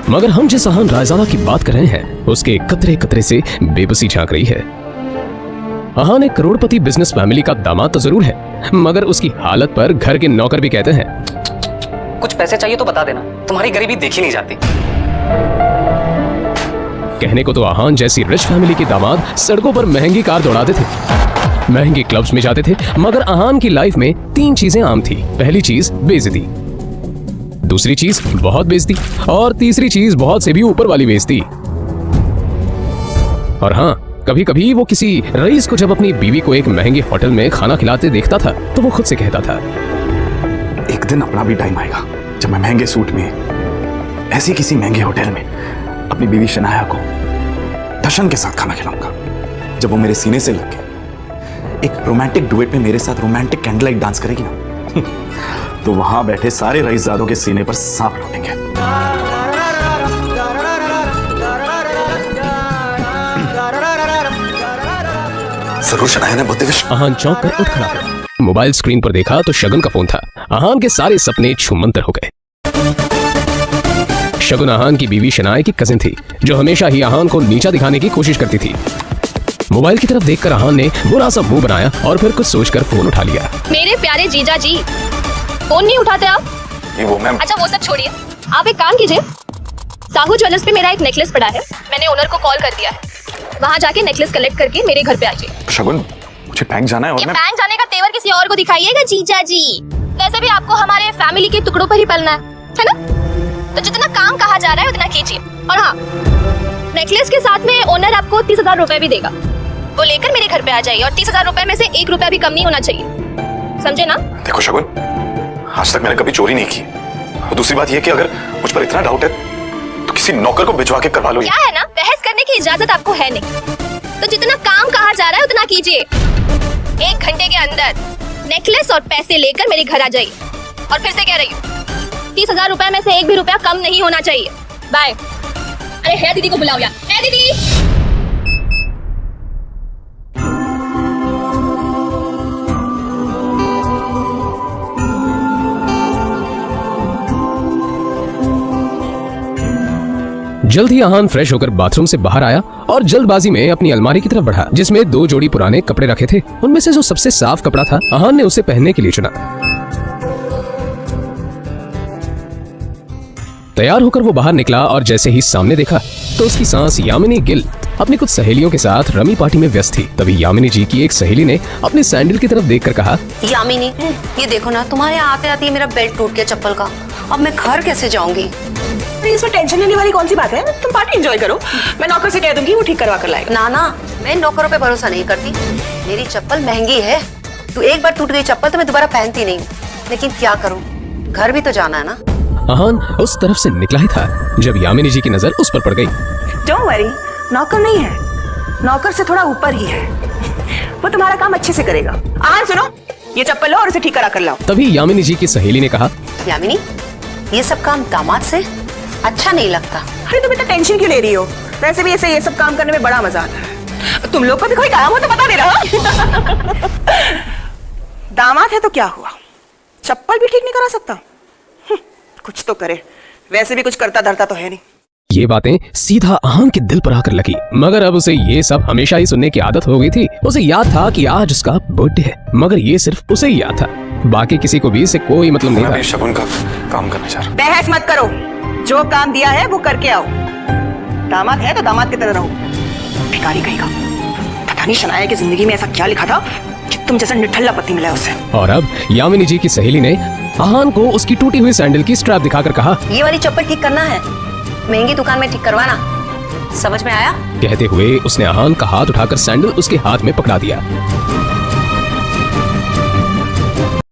मगर हम जिस अहान रायजादा की बात कर रहे हैं उसके कतरे कतरे से बेबसी झांक रही है। अहान एक करोड़पति बिजनेस फैमिली का दामाद तो जरूर है, मगर उसकी हालत पर घर के नौकर भी कहते हैं कुछ पैसे चाहिए तो बता देना, तुम्हारी गरीबी देखी नहीं जाती। कहने को तो अहान जैसी रिच फैमिली के दामाद सड़कों पर महंगी कार दौड़ाते थे, महंगे क्लब्स में जाते थे, मगर अहान की लाइफ में 3 चीजें आम थी। पहली चीज बेइज्जती, दूसरी चीज बहुत बेइज्जती, और तीसरी चीज बहुत से भी ऊपर वाली बेइज्जती। और हाँ, कभी कभी वो किसी रईस को जब अपनी बीवी को एक महंगे होटल में खाना खिलाते देखता था तो वो खुद से कहता था, एक दिन अपना भी टाइम आएगा जब मैं महंगे सूट में ऐसी किसी महंगे होटल में अपनी बीवी शनाया को टशन के साथ खाना खिलाऊंगा। जब वो मेरे सीने से लग के एक रोमांटिक डुएट में मेरे साथ रोमांटिक कैंडल लाइट डांस करेगी ना तो वहां बैठे सारे रईसजादों के सीने पर सांप लौटेंगे। जरूर शनाया ने बुद्धि विश। अहान चौंक कर उठ खड़ा हुआ। मोबाइल स्क्रीन पर देखा तो शगुन का फोन था। अहान के सारे सपने छूमंतर हो गए। शगुन अहान की बीवी शनाया की कजिन थी जो हमेशा ही अहान को नीचा दिखाने की कोशिश करती थी। मोबाइल की तरफ देखकर अहान ने बुरा सा मुंह बनाया और फिर कुछ सोचकर फोन उठा लिया। मेरे प्यारे जीजा जी, फोन नहीं उठाते आप? वो मैम। अच्छा वो सब छोड़िए, आप एक काम कीजिए, साहू ज्वेलर्स पे मेरा एक नेकलेस पड़ा है, मैंने ओनर को कॉल कर दिया है, वहाँ जाके नेकलेस कलेक्ट करके मेरे घर पे आ जाइए। शगुन, मुझे बैंक जाना है और ये बैंक जाने का तेवर किसी और को दिखाइएगा जीजा जी। वैसे भी आपको हमारे फैमिली के टुकड़ों पर ही पलना है ना? तो जितना काम कहा जा रहा है उतना कीजिए। और हाँ, नेकलेस के साथ में ओनर आपको 30,000 रुपए भी देगा, वो लेकर मेरे घर पे आ जाइए। और 30,000 रुपए में से 1 रुपया भी कम नहीं होना चाहिए, समझे ना? देखो शगुन, आज तक मैंने कभी चोरी नहीं की, और दूसरी बात यह कि अगर मुझ पर इतना डाउट है तो किसी नौकर को भिजवा के करवा लो। क्या है ना, बहस करने की इजाजत आपको है नहीं, तो जितना काम कहा जा रहा है उतना कीजिए। 1 घंटे के अंदर नेकलेस और पैसे लेकर मेरे घर आ जाइए। और फिर से कह रही हूँ, 30,000 रुपए में से 1 भी रुपया कम नहीं होना चाहिए। बाय। अरे है दीदी को बुलाओ यार, है दीदी। जल्द ही अहान फ्रेश होकर बाथरूम से बाहर आया और जल्दबाजी में अपनी अलमारी की तरफ बढ़ा जिसमें 2 जोड़ी पुराने कपड़े रखे थे। उनमें से जो सबसे साफ कपड़ा था अहान ने उसे पहनने के लिए चुना। तैयार होकर वो बाहर निकला और जैसे ही सामने देखा तो उसकी सांस यामिनी गिल अपनी कुछ सहेलियों के साथ रमी पार्टी में व्यस्त थी। तभी यामिनी जी की एक सहेली ने अपने सैंडल की तरफ देखकर कहा, यामिनी ये देखो ना, तुम्हारे आते आते मेरा बेल्ट टूट गया चप्पल का, अब मैं घर कैसे जाऊंगी? इसमें टेंशन लेने वाली कौन सी बात है? तुम पार्टी एंजॉय करो, मैं नौकर से कह दूंगी, वो ठीक करवा कर लाएगा। ना ना, मैं नौकरों पे भरोसा नहीं करती, मेरी चप्पल महंगी है। तू एक बार टूट गई चप्पल तो मैं दोबारा पहनती नहीं, लेकिन क्या करूं, घर भी तो जाना है ना। अहान उस तरफ से निकला ही था जब यामिनी जी की नजर उस पर पड़ गई। डोंट वरी, नौकर नहीं है, नौकर से थोड़ा ऊपर ही है, वो तुम्हारा काम अच्छे से करेगा। सुनो, ये चप्पल लो और इसे ठीक करा कर लाओ। तभी यामिनी जी की सहेली ने कहा, यामिनी ये सब काम दामाद से अच्छा नहीं लगता। अरे तुम इतना टेंशन क्यों ले रही हो? वैसे भी ऐसे ये सब काम करने में बड़ा मजा आता है। तुम लोग को भी कोई काम हो तो बता दे रहा। दामाद है तो क्या हुआ, चप्पल भी ठीक नहीं करा सकता? कुछ तो करे, वैसे भी कुछ करता धरता तो है नहीं। ये बातें सीधा अहान के दिल पर आकर लगी, मगर अब उसे ये सब हमेशा ही सुनने की आदत हो गई थी। उसे याद था कि आज उसका बर्थडे है, मगर ये सिर्फ उसे ही याद था, बाकी किसी को भी इससे कोई मतलब नहीं था। शगुन का काम करना चाह रहा। बहस मत करो, जो काम दिया है वो करके आओ। दामाद है तो दामाद की तरह रहो। भिखारी कहीं का, पता नहीं शनाया की जिंदगी में ऐसा क्या लिखा था कि तुम जैसा निठल्ला पति मिला उसे। और अब यामिनी जी की सहेली ने अहान को उसकी टूटी हुई सैंडल की स्ट्रैप दिखाकर कहा, ये वाली चप्पल ठीक करना है, महंगी दुकान में ठीक करवाना, समझ में आया? कहते हुए उसने अहान का हाथ उठाकर सैंडल उसके हाथ में पकड़ा दिया।